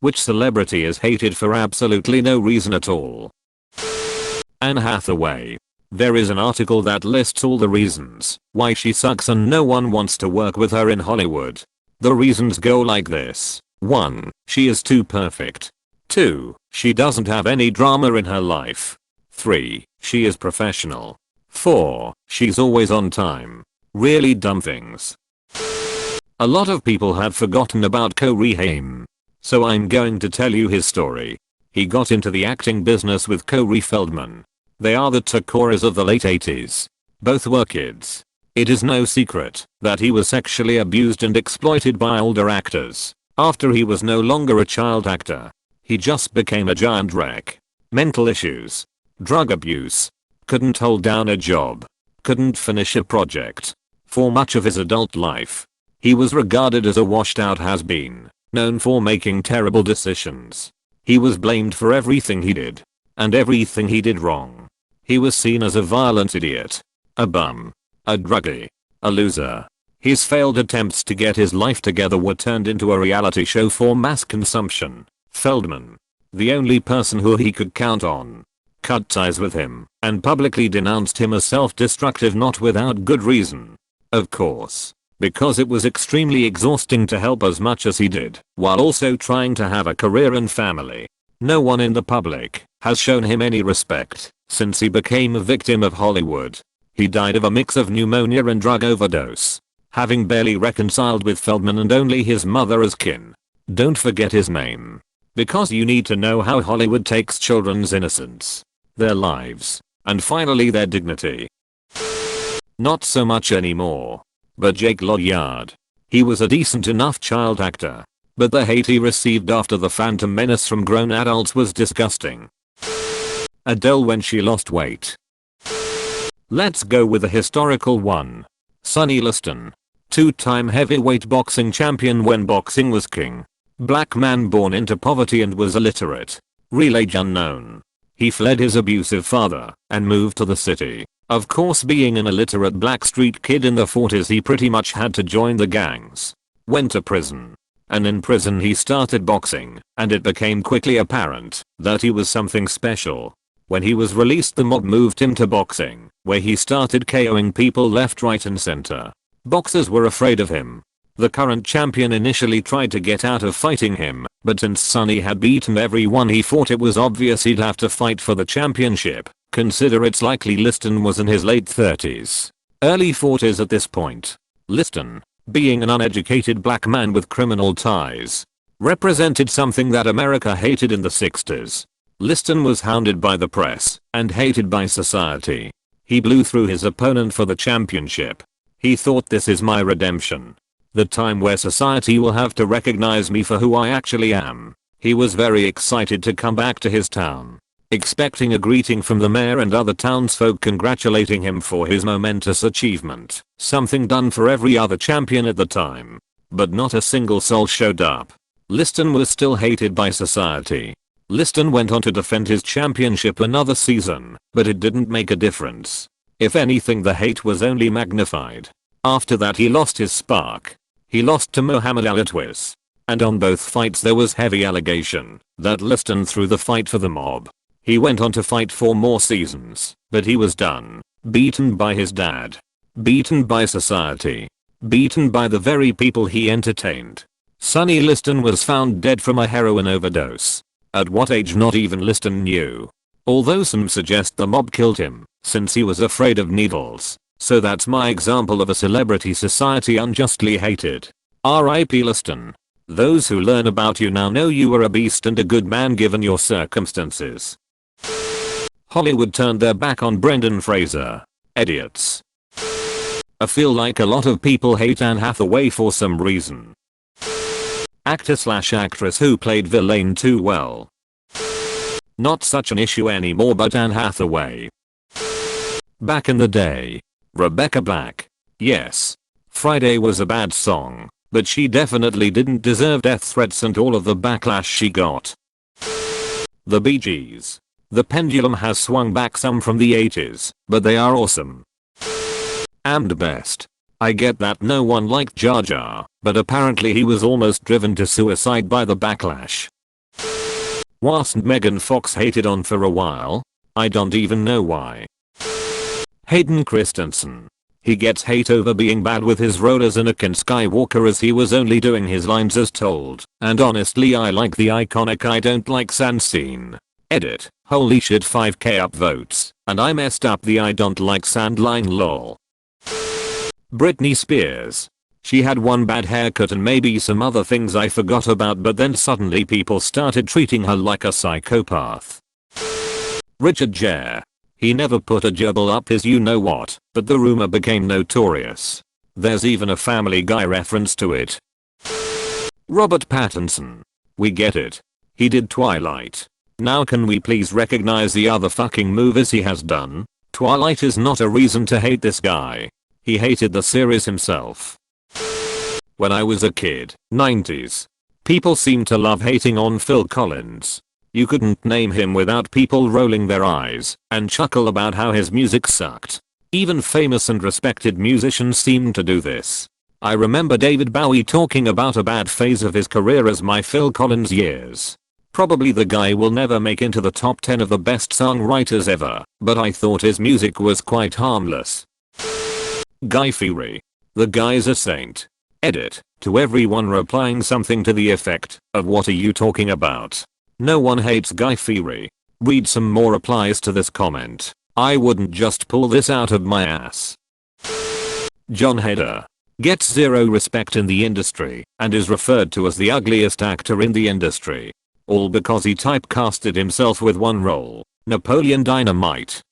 Which celebrity is hated for absolutely no reason at all? Anne Hathaway. There is an article that lists all the reasons why she sucks and no one wants to work with her in Hollywood. The reasons go like this. 1. She is too perfect. 2. She doesn't have any drama in her life. 3. She is professional. 4. She's always on time. Really dumb things. A lot of people have forgotten about Corey Haim. So I'm going to tell you his story. He got into the acting business with Corey Feldman. They are the Takoras of the late 80s. Both were kids. It is no secret that he was sexually abused and exploited by older actors. After he was no longer a child actor, he just became a giant wreck. Mental issues. Drug abuse. Couldn't hold down a job. Couldn't finish a project. For much of his adult life, he was regarded as a washed out has-been, known for making terrible decisions. He was blamed for everything he did. And everything he did wrong. He was seen as a violent idiot. A bum. A druggie. A loser. His failed attempts to get his life together were turned into a reality show for mass consumption. Feldman, the only person who he could count on, cut ties with him and publicly denounced him as self-destructive, not without good reason. Of course, because it was extremely exhausting to help as much as he did while also trying to have a career and family. No one in the public has shown him any respect since he became a victim of Hollywood. He died of a mix of pneumonia and drug overdose, having barely reconciled with Feldman and only his mother as kin. Don't forget his name, because you need to know how Hollywood takes children's innocence, their lives, and finally their dignity. Not so much anymore. But Jake Lloyd. He was a decent enough child actor. But the hate he received after The Phantom Menace from grown adults was disgusting. Adele when she lost weight. Let's go with a historical one. Sonny Liston. Two-time heavyweight boxing champion when boxing was king. Black man born into poverty and was illiterate. Real age unknown. He fled his abusive father and moved to the city. Of course, being an illiterate black street kid in the 40s, he pretty much had to join the gangs. Went to prison. And in prison he started boxing, and it became quickly apparent that he was something special. When he was released, the mob moved him to boxing, where he started KOing people left, right and center. Boxers were afraid of him. The current champion initially tried to get out of fighting him, but since Sonny had beaten everyone he fought, it was obvious he'd have to fight for the championship. Consider it's likely Liston was in his late 30s, early 40s at this point. Liston, being an uneducated black man with criminal ties, represented something that America hated in the 60s. Liston was hounded by the press and hated by society. He blew through his opponent for the championship. He thought, this is my redemption. The time where society will have to recognize me for who I actually am. He was very excited to come back to his town, expecting a greeting from the mayor and other townsfolk congratulating him for his momentous achievement, something done for every other champion at the time. But not a single soul showed up. Liston was still hated by society. Liston went on to defend his championship another season, but it didn't make a difference. If anything, the hate was only magnified. After that he lost his spark. He lost to Muhammad Ali twice. And on both fights there was heavy allegation that Liston threw the fight for the mob. He went on to fight 4 more seasons, but he was done. Beaten by his dad. Beaten by society. Beaten by the very people he entertained. Sonny Liston was found dead from a heroin overdose. At what age, not even Liston knew. Although some suggest the mob killed him, since he was afraid of needles. So that's my example of a celebrity society unjustly hated. R.I.P. Liston. Those who learn about you now know you were a beast and a good man given your circumstances. Hollywood turned their back on Brendan Fraser. Idiots. I feel like a lot of people hate Anne Hathaway for some reason. Actor/actress who played villain too well. Not such an issue anymore, but Anne Hathaway. Back in the day. Rebecca Black. Yes. Friday was a bad song, but she definitely didn't deserve death threats and all of the backlash she got. The Bee Gees. The pendulum has swung back some from the 80s, but they are awesome. And best. I get that no one liked Jar Jar, but apparently he was almost driven to suicide by the backlash. Wasn't Megan Fox hated on for a while? I don't even know why. Hayden Christensen. He gets hate over being bad with his role as Anakin Skywalker as he was only doing his lines as told, and honestly I like the iconic I don't like sand scene. Edit. Holy shit 5k upvotes, and I messed up the I don't like sand line lol. Britney Spears. She had one bad haircut and maybe some other things I forgot about, but then suddenly people started treating her like a psychopath. Richard Gere. He never put a gerbil up his you know what, but the rumor became notorious. There's even a Family Guy reference to it. Robert Pattinson. We get it. He did Twilight. Now can we please recognize the other fucking movies he has done? Twilight is not a reason to hate this guy. He hated the series himself. When I was a kid, 90s, people seemed to love hating on Phil Collins. You couldn't name him without people rolling their eyes and chuckle about how his music sucked. Even famous and respected musicians seemed to do this. I remember David Bowie talking about a bad phase of his career as my Phil Collins years. Probably the guy will never make into the top 10 of the best songwriters ever, but I thought his music was quite harmless. Guy Fieri. The guy's a saint. Edit. To everyone replying something to the effect of what are you talking about? No one hates Guy Fieri. Read some more replies to this comment. I wouldn't just pull this out of my ass. Jon Heder. Gets zero respect in the industry and is referred to as the ugliest actor in the industry. All because he typecasted himself with one role, Napoleon Dynamite.